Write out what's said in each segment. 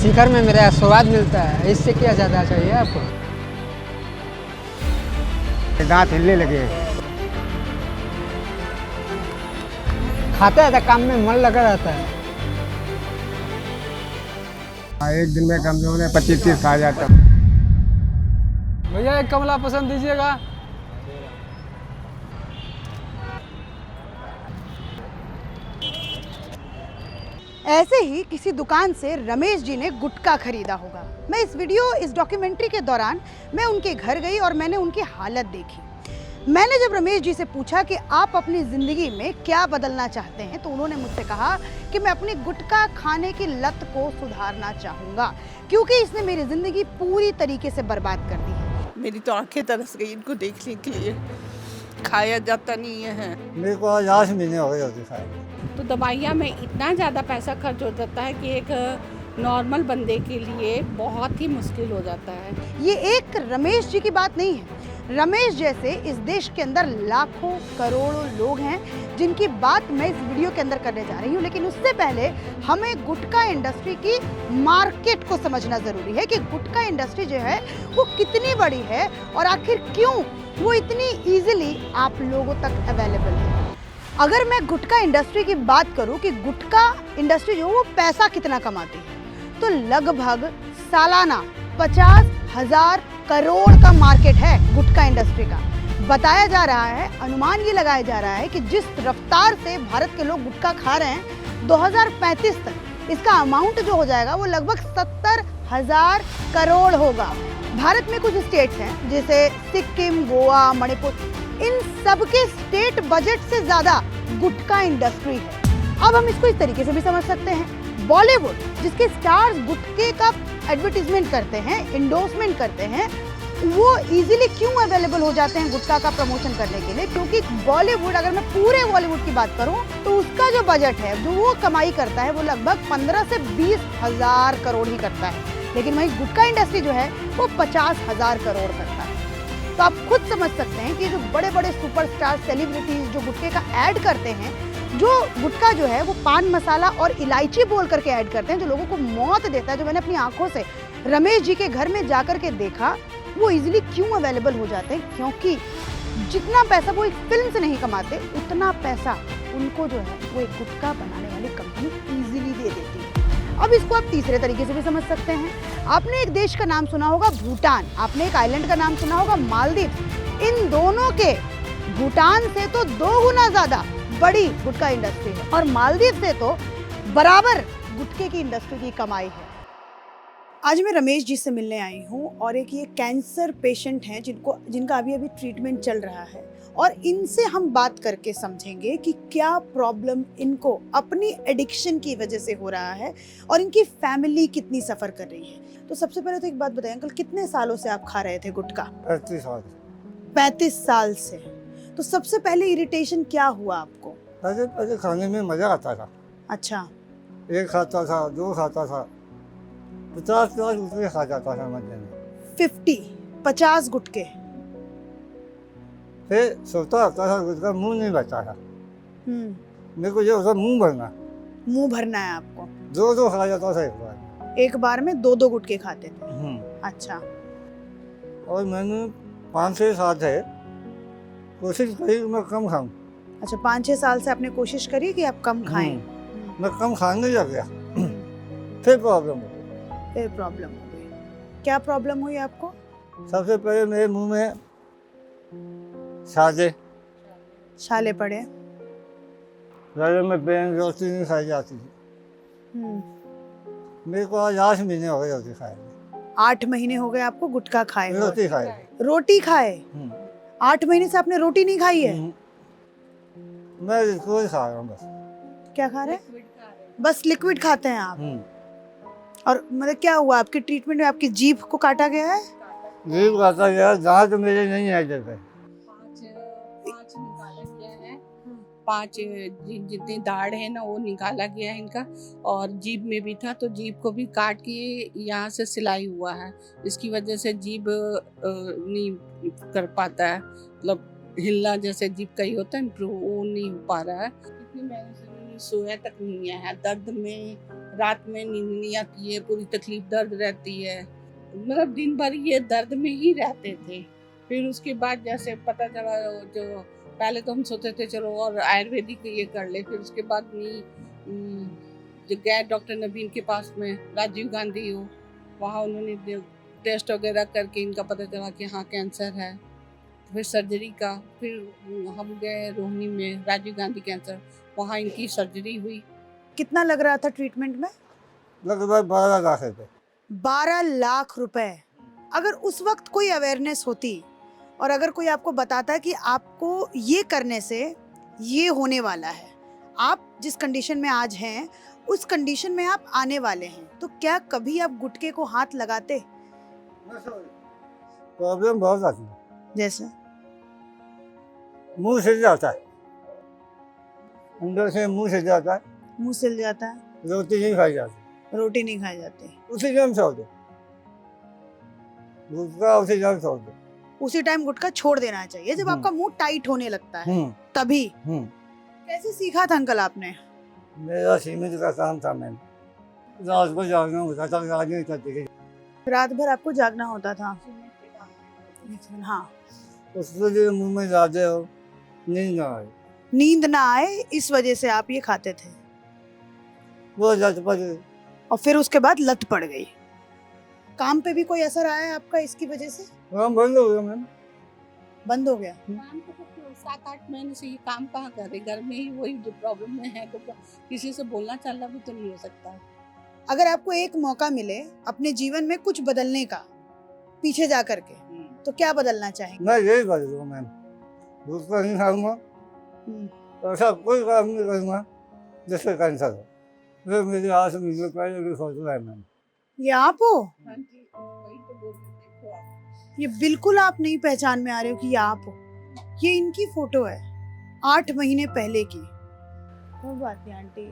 शिखर में मेरा स्वाद मिलता है, इससे क्या ज़्यादा चाहिए आपको। दांत हिलने लगे। खाता है तो काम में मन लगा रहता है। एक दिन में कम से कम 25-30 खा जाता। भैया एक कमला पसंद दीजिएगा। ऐसे ही किसी दुकान से रमेश जी ने गुटखा खरीदा होगा। मैं इस डॉक्यूमेंट्री के दौरान मैं उनके घर गई और मैंने उनकी हालत देखी। मैंने जब रमेश जी से पूछा कि आप अपनी ज़िंदगी में क्या बदलना चाहते हैं, तो उन्होंने मुझसे कहा कि मैं अपनी गुटखा खाने की लत को सुधारना चाहूँगा, क्योंकि इसने मेरी ज़िंदगी पूरी तरीके से बर्बाद कर दी है। मेरी तो आंखें तरस गई इनको देखने के लिए। खाया जाता नहीं है। मेरे को आज 8 महीने हो गए होते खाए। तो दवाइयाँ में इतना ज़्यादा पैसा खर्च हो जाता है कि एक नॉर्मल बंदे के लिए बहुत ही मुश्किल हो जाता है। ये एक रमेश जी की बात नहीं है। रमेश जैसे इस देश के अंदर लाखों करोड़ों लोग हैं जिनकी बात मैं इस वीडियो के अंदर करने जा रही हूँ। लेकिन उससे पहले हमें गुटखा इंडस्ट्री की मार्केट को समझना ज़रूरी है कि गुटखा इंडस्ट्री जो है वो कितनी बड़ी है और आखिर क्यों वो इतनी ईजिली आप लोगों तक अवेलेबल है। अगर मैं गुटखा इंडस्ट्री की बात करूं कि गुटखा इंडस्ट्री जो वो पैसा कितना कमाती है, तो लगभग सालाना 50,000 करोड़ का मार्केट है गुटखा इंडस्ट्री का। बताया जा रहा है, अनुमान ये लगाया जा रहा है कि जिस रफ्तार से भारत के लोग गुटखा खा रहे हैं, 2035 तक इसका अमाउंट जो हो जाएगा वो लगभग 70,000 करोड़ होगा। भारत में कुछ स्टेट्स हैं जैसे सिक्किम, गोवा, मणिपुर, इन सब के स्टेट बजट से ज्यादा गुटखा इंडस्ट्री है। अब हम इसको इस तरीके से भी समझ सकते हैं, बॉलीवुड जिसके स्टार्स गुटखे का एडवर्टीजमेंट करते हैं, इंडोर्समेंट करते हैं, वो इजीली क्यों अवेलेबल हो जाते हैं गुटखा का प्रमोशन करने के लिए, क्योंकि बॉलीवुड, अगर मैं पूरे बॉलीवुड की बात करूं तो उसका जो बजट है, जो वो कमाई करता है, वो लगभग 15 से 20,000 करोड़ ही करता है। लेकिन वहीं गुटखा इंडस्ट्री जो है वो 50,000 करोड़ करता है। तो आप खुद समझ सकते हैं कि जो बड़े बड़े सुपरस्टार सेलिब्रिटीज जो गुटखे का ऐड करते हैं, जो गुटखा जो है वो पान मसाला और इलायची बोल करके ऐड करते हैं, जो लोगों को मौत देता है, जो मैंने अपनी आंखों से रमेश जी के घर में जाकर के देखा, वो इजीली क्यों अवेलेबल हो जाते हैं, क्योंकि जितना पैसा वो एक फिल्म से नहीं कमाते, उतना पैसा उनको जो है वो एक गुटखा बनाने वाली कंपनी इजीली दे देती है। अब इसको आप तीसरे तरीके से भी समझ सकते हैं। आपने एक देश का नाम सुना होगा भूटान, आपने एक आइलैंड का नाम सुना होगा मालदीव। इन दोनों के भूटान से तो 2 गुना ज्यादा बड़ी गुटखा इंडस्ट्री है और मालदीव से तो बराबर गुटखे की इंडस्ट्री की कमाई है। आज मैं रमेश जी से मिलने आई हूँ और एक ये कैंसर पेशेंट हैं जिनका अभी ट्रीटमेंट चल रहा है, और इनसे हम बात करके समझेंगे कि क्या प्रॉब्लम इनको अपनी एडिक्शन की वजह से हो रहा है और इनकी फैमिली कितनी सफ़र कर रही है। तो सबसे पहले तो एक बात बताएं अंकल, कितने सालों से आप खा रहे थे गुटखा? 35 साल। 35 साल से। तो सबसे पहले इरिटेशन क्या हुआ आपको? पहले खाने में मज़ा आता था। अच्छा। 1 खाता था, 2 खाता था, 50 रुपये खा जाता था महीने में। 50 गुटखे। फिर सोता आता था, उसका मुंह नहीं भरता था। मेरे को ये होता मुंह भरना। मुंह भरना है आपको? 2 खा जाता था एक बार। एक बार में 2 गुटखे खाते थे? अच्छा। और मैंने 5-6 साल से कोशिश करी कि मैं कम खाऊं। अच्छा, 5-6 साल से आपने कोशिश करी कि आप कम खाएं। मैं कम खाने लग गया। फिर प्रॉब्लम हो गई। क्या प्रॉब्लम हुई आपको? सबसे पहले मेरे मुंह में छाले पड़े। गले में पेन, रोटी नहीं खाई जाती थी। मेरे को आज 8 महीने हो गए रोटी खाए। 8 महीने हो गए आपको गुटखा खाए? रोटी खाए। 8 महीने से आपने रोटी नहीं खाई है? मैं इसको ही खा रहा हूँ बस। क्या खा रहे हैं? बस लिक्विड खाते हैं आप? और मतलब क्या हुआ आपके ट्रीटमेंट में? आपकी जीभ को काटा गया है? जीभ काटा गया, दांत तो मेरे नहीं आए थे। 5 निकाला गया है। 5 जितनी दाढ़ है ना वो निकाला गया है इनका, और जीभ में भी था, तो जीभ को भी काट के यहाँ से सिलाई हुआ है। इसकी वजह से जीभ नहीं कर पाता है, मतलब हिलना जैसे जीभ का ही होता है इम्प्रूव, वो नहीं हो पा रहा है। इतनी मेहनत से सोया तक नहीं है, दर्द में रात में नींद नहीं आती है, पूरी तकलीफ दर्द रहती है, मतलब दिन भर ये दर्द में ही रहते थे। फिर उसके बाद जैसे पता चला, जो पहले तो हम सोचते थे चलो और आयुर्वेदिक ये कर ले, फिर उसके बाद जो गए डॉक्टर नवीन के पास में, राजीव गांधी हो, वहाँ उन्होंने टेस्ट वगैरह करके इनका पता चला कि हाँ कैंसर है। फिर सर्जरी का, फिर हम गए रोहिणी में राजीव गांधी कैंसर, वहाँ इनकी सर्जरी हुई। कितना लग रहा था ट्रीटमेंट में? लगभग 12 लाख रुपए। 12 लाख रुपए। अगर उस वक्त कोई अवेयरनेस होती और अगर कोई आपको बताता कि आपको ये करने से ये होने वाला है, आप जिस कंडीशन में आज हैं उस कंडीशन में आप आने वाले हैं, तो क्या कभी आप गुटखे को हाथ लगाते? प्रॉब्लम बहुत आती है, जैसे मुंह सिल जाता है, अंदर से मुंह सिल जाता है, मुंह सिल जाता है, रोटी नहीं खाई जाती, रोटी नहीं खाई जाती, उसी टाइम छोड़ दो गुटखा, उसी टाइम छोड़ दो। उसी टाइम गुटखा छोड़ देना चाहिए जब आपका मुंह टाइट होने लगता है, तभी। कैसे सीखा था अंकल आपने? मेरा सीमेंट का काम था, मैंने रात को जागना होता था, रात नहीं करती थी, रात भर आपको जागना होता था। हाँ, उसके लिए मुंह में जाते हो नींद ना आए, नींद ना आए इस वजह से आप ये खाते थे, वो लत पड़ गई। और फिर उसके बाद लत पड़ गई। काम पे भी कोई असर आया आपका इसकी वजह से? काम बंद हो गया मैम, बंद हो गया। काम तो 7-8 महीने से ये काम कहाँ कर रहे, घर में ही वही जो प्रॉब्लम में है, तो किसी से बोलना चालना भी तो नहीं हो सकता। अगर आपको एक मौका मिले अपने जीवन में कुछ बदलने का, पीछे जा करके, तो क्या बदलना चाहेंगे? मैं यही बदलूंगा मैम, गुटखा नहीं खाऊंगा, ऐसा कोई काम नहीं करूँगा जिससे कैंसर हो। फिर मेरी आज मुझे पहले भी फोटो है मैम, ये आप हो? हाँ जी, वही तो बोल रहे थे, देखो आप। ये बिल्कुल आप नहीं पहचान में आ रहे हो कि ये आप हो। ये इनकी फोटो है 8 महीने पहले की। कोई बात नहीं आंटी,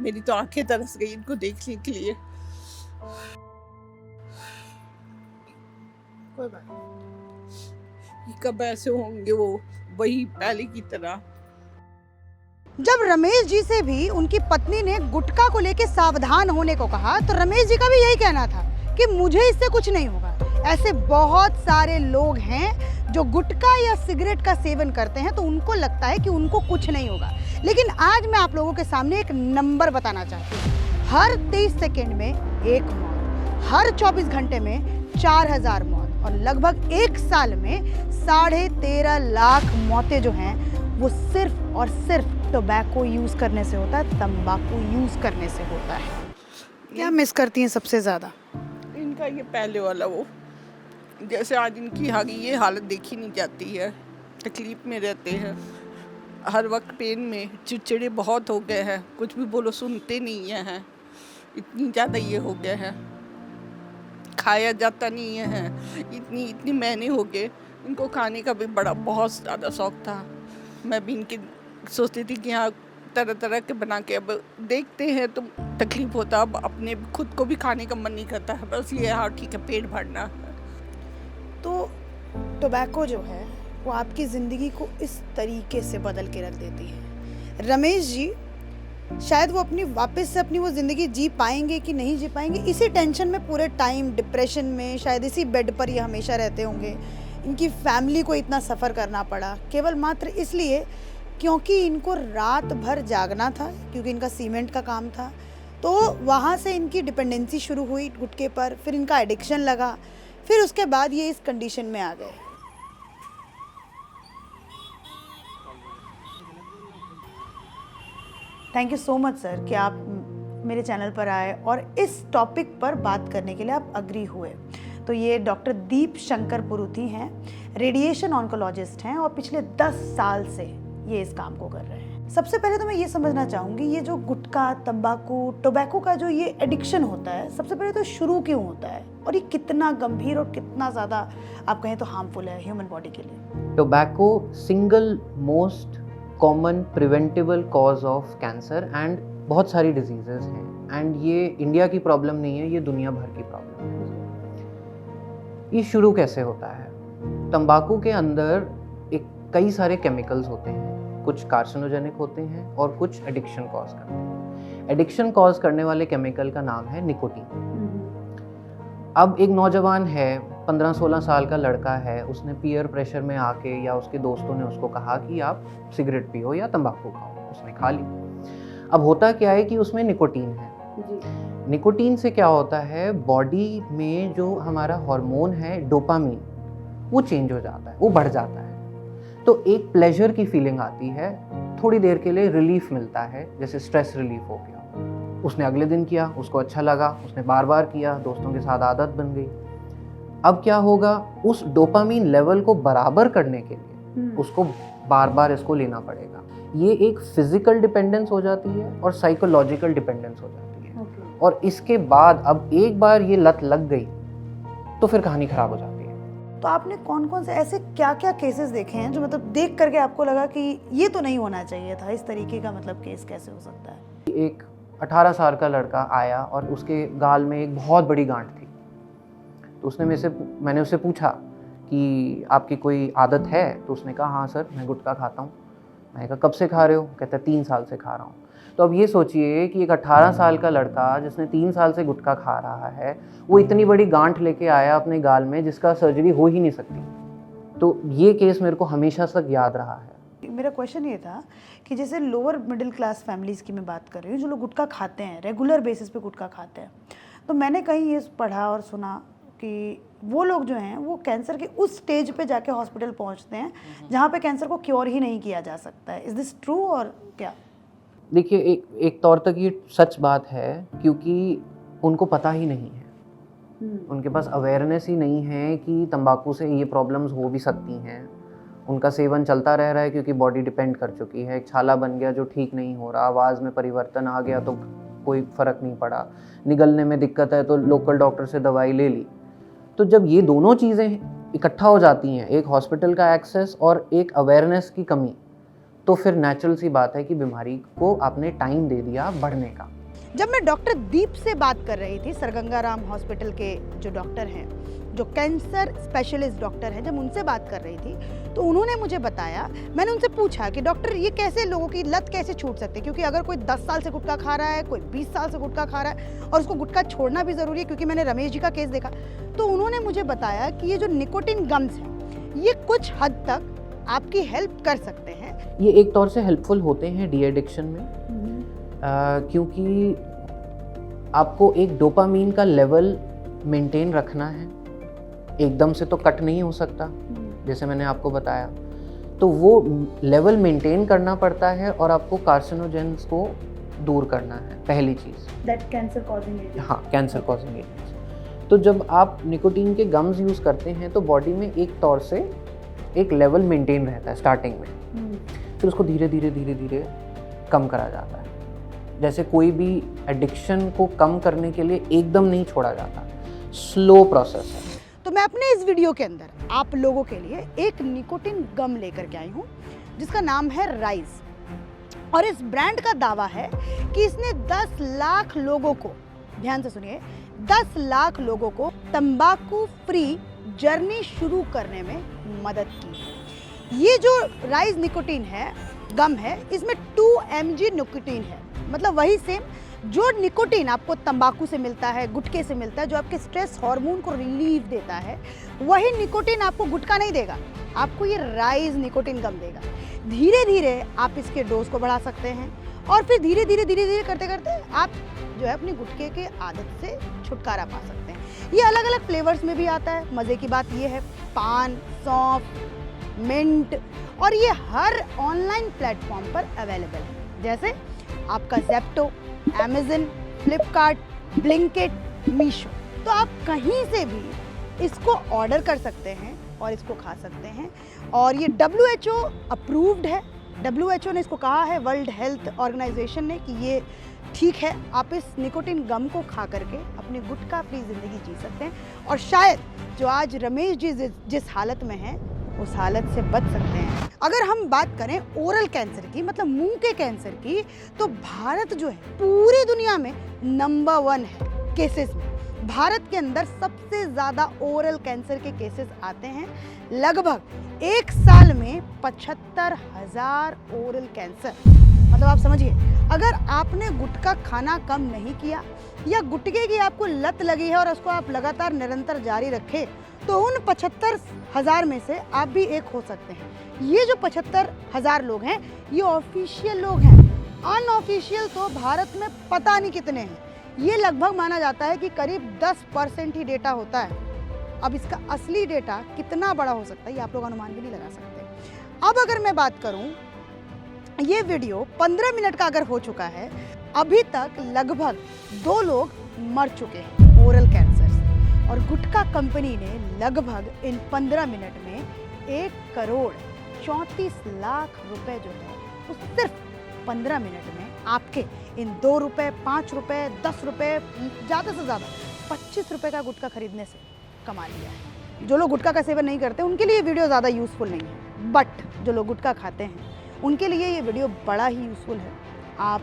मेरी तो आंखें तरस गई इनको देखने के लिए। कोई बात नहीं। ये कब ऐसे होंगे वो वही पहले की तरह। जब रमेश जी से भी उनकी पत्नी ने गुटखा को लेके सावधान होने को कहा, तो रमेश जी का भी यही कहना था कि मुझे इससे कुछ नहीं होगा। ऐसे बहुत सारे लोग हैं जो गुटखा या सिगरेट का सेवन करते हैं तो उनको लगता है कि उनको कुछ नहीं होगा। लेकिन आज मैं आप लोगों के सामने एक नंबर बताना चाहती हूँ। हर 23 सेकेंड में 1 मौत, हर 24 घंटे में 4000 मौत और लगभग 1 साल में 13.5 लाख मौतें जो हैं वो सिर्फ और सिर्फ टोबैको यूज़ करने से होता है, तंबाकू यूज़ करने से होता है। क्या मिस करती हैं सबसे ज़्यादा? इनका ये पहले वाला वो, जैसे आज इनकी आगे ये हालत देखी नहीं जाती है, तकलीफ में रहते हैं, हर वक्त पेन में, चिड़चिड़े बहुत हो गए हैं, कुछ भी बोलो सुनते नहीं हैं, इतनी ज़्यादा ये हो गया है, खाया जाता नहीं है, इतनी महीने हो गए। इनको खाने का भी बड़ा बहुत ज़्यादा शौक था। मैं भी इनके सोचती थी कि हाँ तरह तरह के बना के, अब देखते हैं तो तकलीफ होता, अब अपने खुद को भी खाने का मन नहीं करता है, बस ये हाँ ठीक है पेट भरना है। तो टोबैको जो है वो आपकी ज़िंदगी को इस तरीके से बदल के रख देती है। रमेश जी शायद वो अपनी वापस से अपनी वो ज़िंदगी जी पाएंगे कि नहीं जी पाएंगे, इसी टेंशन में पूरे टाइम, डिप्रेशन में, शायद इसी बेड पर ये हमेशा रहते होंगे। इनकी फैमिली को इतना सफ़र करना पड़ा केवल मात्र इसलिए क्योंकि इनको रात भर जागना था, क्योंकि इनका सीमेंट का काम था। तो वहाँ से इनकी डिपेंडेंसी शुरू हुई गुटखे पर, फिर इनका एडिक्शन लगा, फिर उसके बाद ये इस कंडीशन में आ गए। Thank you so much sir कि आप मेरे चैनल पर आए और इस टॉपिक पर बात करने के लिए आप अग्री हुए। तो ये डॉक्टर दीप शंकर पुरुथी हैं, रेडिएशन ऑन्कोलॉजिस्ट हैं और पिछले 10 साल से ये इस काम को कर रहे हैं। सबसे पहले तो मैं ये समझना चाहूँगी, ये जो गुटखा, तंबाकू, टोबैको का जो ये एडिक्शन होता है, सबसे पहले तो शुरू क्यों होता है और ये कितना गंभीर और कितना ज़्यादा आप कहें तो हार्मफुल है ह्यूमन बॉडी के लिए? Tobacco single most common preventable cause of cancer and बहुत सारी डिजीजेस हैं, एंड ये इंडिया की प्रॉब्लम नहीं है, ये दुनिया भर की प्रॉब्लम है। ये शुरू कैसे होता है? तंबाकू के अंदर कई सारे केमिकल्स होते हैं, कुछ कार्सिनोजेनिक होते हैं और कुछ एडिक्शन कॉज करते हैं। एडिक्शन कॉज करने वाले केमिकल का नाम है निकोटीन। अब एक नौजवान है, 15-16 साल का लड़का है, उसने पीयर प्रेशर में आके या उसके दोस्तों ने उसको कहा कि आप सिगरेट पियो या तंबाकू खाओ, उसने खा ली। अब होता क्या है कि उसमें निकोटीन है। निकोटीन से क्या होता है, बॉडी में जो हमारा हार्मोन है डोपामीन, वो चेंज हो जाता है, वो बढ़ जाता है। तो एक प्लेजर की फीलिंग आती है, थोड़ी देर के लिए रिलीफ मिलता है, जैसे स्ट्रेस रिलीफ हो गया। उसने अगले दिन किया, उसको अच्छा लगा, उसने बार बार किया, दोस्तों के साथ आदत बन गई। अब क्या होगा, उस डोपामीन लेवल को बराबर करने के लिए उसको बार बार इसको लेना पड़ेगा। ये एक फिजिकल डिपेंडेंस हो जाती है और साइकोलॉजिकल डिपेंडेंस हो जाती है। और इसके बाद अब एक बार ये लत लग गई तो फिर कहानी खराब हो जाती है। तो आपने कौन कौन से ऐसे क्या क्या केसेस देखे हैं जो मतलब देख करके आपको लगा कि ये तो नहीं होना चाहिए था, इस तरीके का मतलब केस कैसे हो सकता है? एक 18 साल का लड़का आया और उसके गाल में एक बहुत बड़ी गांठ थी। तो मैंने उससे पूछा कि आपकी कोई आदत है? तो उसने कहा हाँ सर, मैं गुटखा खाता हूँ। मैंने कहा कब से खा रहे हो? कहता है 3 साल से खा रहा हूँ। तो अब ये सोचिए कि एक 18 साल का लड़का जिसने 3 साल से गुटखा खा रहा है, वो इतनी बड़ी गांठ लेके आया अपने गाल में जिसका सर्जरी हो ही नहीं सकती। तो ये केस मेरे को हमेशा तक याद रहा है। मेरा क्वेश्चन ये था कि जैसे लोअर मिडिल क्लास फैमिलीज़ की मैं बात कर रही हूँ, जो लोग गुटखा खाते हैं, रेगुलर बेसिस पे गुटखा खाते हैं, तो मैंने कहीं ये पढ़ा और सुना कि वो लोग जो हैं वो कैंसर के उस स्टेज पे जाके हॉस्पिटल पहुँचते हैं जहाँ पे कैंसर को क्योर ही नहीं किया जा सकता है। इज़ दिस ट्रू और क्या? देखिए, एक तौर तक ये सच बात है, क्योंकि उनको पता ही नहीं है, उनके पास अवेयरनेस ही नहीं है कि तंबाकू से ये प्रॉब्लम्स हो भी सकती हैं। उनका सेवन चलता रह रहा है क्योंकि बॉडी डिपेंड कर चुकी है। एक छाला बन गया जो ठीक नहीं हो रहा, आवाज़ में परिवर्तन आ गया तो कोई फ़र्क नहीं पड़ा, निगलने में दिक्कत है तो लोकल डॉक्टर से दवाई ले ली। तो जब ये दोनों चीज़ें इकट्ठा हो जाती हैं, एक हॉस्पिटल का एक्सेस और एक अवेयरनेस की कमी, तो फिर नेचुरल सी बात है कि बीमारी को आपने टाइम दे दिया बढ़ने का। जब मैं डॉक्टर दीप से बात कर रही थी, सरगंगाराम हॉस्पिटल के जो डॉक्टर हैं, जो कैंसर स्पेशलिस्ट डॉक्टर हैं, जब उनसे बात कर रही थी तो उन्होंने मुझे बताया, मैंने उनसे पूछा कि डॉक्टर ये कैसे लोगों की लत कैसे छूट सकती है, क्योंकि अगर कोई 10 साल से गुटखा खा रहा है, कोई 20 साल से गुटखा खा रहा है और उसको गुटखा छोड़ना भी ज़रूरी है, क्योंकि मैंने रमेश जी का केस देखा। तो उन्होंने मुझे बताया कि ये जो निकोटिन गम्स हैं ये कुछ हद तक आपकी हेल्प कर सकते हैं। ये एक तौर से हेल्पफुल होते हैं डी एडिक्शन में, क्योंकि आपको एक डोपामीन का लेवल मेंटेन रखना है, एकदम से तो कट नहीं हो सकता जैसे मैंने आपको बताया, तो वो लेवल मेंटेन करना पड़ता है और आपको कार्सिनोजेंस को दूर करना है, पहली चीज़। That cancer causing agent. हाँ, कैंसर कॉजिंग एजेंट्स। तो जब आप निकोटीन के गम्स यूज़ करते हैं तो बॉडी में एक तौर से एक लेवल मेंटेन रहता है स्टार्टिंग में, फिर उसको धीरे धीरे कम करा जाता है। जैसे कोई भी एडिक्शन को कम करने के लिए एकदम नहीं छोड़ा जाता, स्लो प्रोसेस है। तो मैं अपने इस वीडियो के अंदर आप लोगों के लिए एक निकोटिन गम लेकर के आई हूँ जिसका नाम है राइज। और इस ब्रांड का दावा है कि इसने 10 लाख लोगों को, ध्यान से सुनिए, 10 लाख लोगों को तंबाकू फ्री जर्नी शुरू करने में मदद की। ये जो राइज निकोटिन है, गम है, इसमें 2 mg निकोटिन है, मतलब वही सेम जो निकोटिन आपको तंबाकू से मिलता है, गुटखे से मिलता है, जो आपके स्ट्रेस हार्मोन को रिलीफ देता है, वही निकोटिन आपको गुटखा नहीं देगा, आपको ये राइज निकोटिन गम देगा। धीरे धीरे आप इसके डोज को बढ़ा सकते हैं और फिर धीरे धीरे करते करते आप जो है अपनी गुटखे के आदत से छुटकारा पा सकते हैं। ये अलग अलग फ्लेवर्स में भी आता है। मज़े की बात ये है, पान, सौंफ, मिंट, और ये हर ऑनलाइन प्लेटफॉर्म पर अवेलेबल है, जैसे आपका Zepto, Amazon, Flipkart, Blinkit, Meesho. तो आप कहीं से भी इसको ऑर्डर कर सकते हैं और इसको खा सकते हैं। और ये WHO अप्रूव्ड है, WHO ने इसको कहा है, वर्ल्ड हेल्थ ऑर्गेनाइजेशन ने, कि ये ठीक है, आप इस निकोटिन गम को खा करके अपनी गुटखा फ्री ज़िंदगी जी सकते हैं और शायद जो आज रमेश जी जिस हालत में हैं उस हालत से बच सकते हैं। अगर हम बात करें ओरल कैंसर की, मतलब मुंह के कैंसर की, तो भारत जो है पूरी दुनिया में नंबर 1 है केसेस में। भारत के अंदर सबसे ज़्यादा ओरल कैंसर के केसेस आते हैं। लगभग एक साल में 75,000 ओरल कैंसर, मतलब आप समझिए अगर आपने गुटखा खाना कम नहीं किया या गुटखे की आपको लत लगी है और उसको आप लगातार निरंतर जारी रखें तो उन 75,000 में से आप भी एक हो सकते हैं। ये जो 75,000 लोग हैं ये ऑफिशियल लोग हैं, अनऑफिशियल तो भारत में पता नहीं कितने हैं। ये लगभग माना जाता है कि करीब 10% ही डेटा होता है। अब इसका असली डेटा कितना बड़ा हो सकता है ये आप लोग अनुमान भी नहीं लगा सकते। अब अगर मैं बात करूं, ये वीडियो 15 मिनट का अगर हो चुका है, अभी तक लगभग 2 लोग मर चुके हैं ओरल कैंसर से, और गुटखा कंपनी ने लगभग इन 15 मिनट में 1,34,00,000 रुपए जो है वो सिर्फ 15 मिनट में आपके इन 2 रुपए, 5 रुपए, 10 रुपए, ज़्यादा से ज़्यादा 25 रुपए का गुटखा खरीदने से कमा लिया है। जो लोग गुटखा का सेवन नहीं करते उनके लिए वीडियो ज़्यादा यूज़फुल नहीं है, बट जो लोग गुटखा खाते हैं उनके लिए ये वीडियो बड़ा ही यूज़फुल है। आप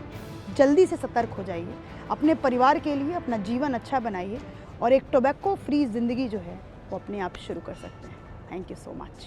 जल्दी से सतर्क हो जाइए, अपने परिवार के लिए अपना जीवन अच्छा बनाइए और एक टोबैको फ्री ज़िंदगी जो है वो अपने आप शुरू कर सकते हैं। Thank you so much.